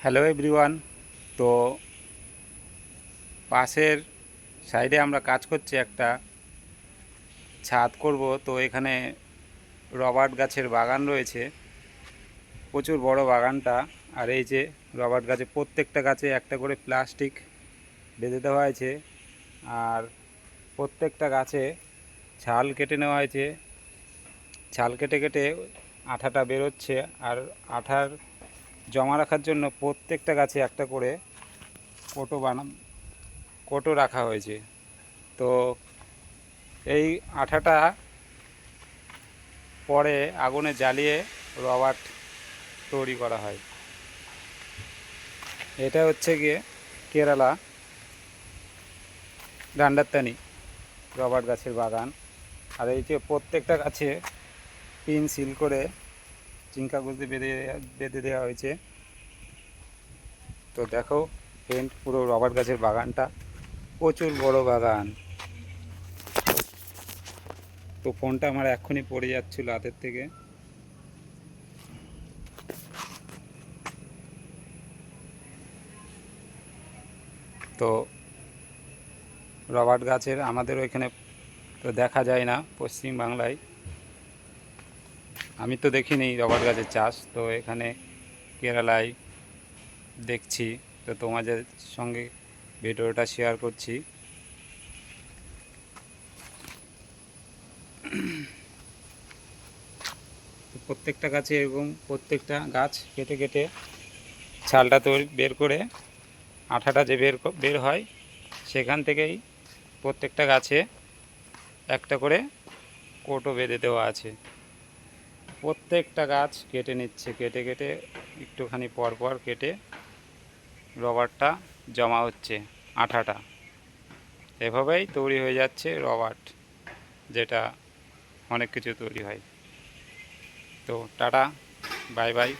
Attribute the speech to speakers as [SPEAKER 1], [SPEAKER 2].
[SPEAKER 1] Hello everyone. তো পাশের সাইডে আমরা কাজ করছি, একটা ছাদ করব। তো এখানে রবার্ট গাছের বাগান রয়েছে, প্রচুর বড় বাগানটা। আর এই যে রবার্ট গাছে, প্রত্যেকটা গাছে একটা করে প্লাস্টিক বেঁধে দেওয়া হয়েছে। আর প্রত্যেকটা গাছে ছাল কেটে নেওয়া হয়েছে। ছাল কেটে কেটে আঠাটা বেরোচ্ছে। আর আঠার জমা রাখার জন্য প্রত্যেকটা গাছে একটা করে কোটো কোটো রাখা হয়েছে। তো এই আঠাটা পরে আগুনে জ্বালিয়ে রবার্ট তৈরি করা হয়। এটা হচ্ছে গিয়ে কেরালা ডান্ডারতানি রবার্ট গাছের বাগান। আর এই যে প্রত্যেকটা গাছে পিন সিল করে চিংকাগুলো বেঁধে বেঁধে দেওয়া হয়েছে। তো দেখো ফ্রেন্ড, পুরো রবার্ট গাছের বাগানটা প্রচুর বড় বাগান। তো ফোনটা আমার এক্ষুনি পড়ে যাচ্ছিল হাতের থেকে। তো রবার্ট গাছের আমাদের ওইখানে তো দেখা যায় না পশ্চিম বাংলায়। আমি তো দেখিনি রবার্ট গাছের চাষ, তো এখানে কেরালায় দেখছি। তো তোমাদের সঙ্গে ভিডিওটা শেয়ার করছি। তো প্রত্যেকটা গাছে এরকম প্রত্যেকটা গাছ কেটে কেটে ছালটা তৈরি বের করে আঠাটা যে বের হয়, সেখান থেকেই প্রত্যেকটা গাছে একটা করে কোটো বেঁধে দেওয়া আছে। প্রত্যেকটা গাছ কেটে নিচ্ছে, কেটে কেটে একটুখানি পর পর কেটে রবারটা জমা হচ্ছে, আঠাটা। এভাবেই তৈরি হয়ে যাচ্ছে রবার্ট, যেটা অনেক কিছু তৈরি হয়। তো টাটা, বাই বাই।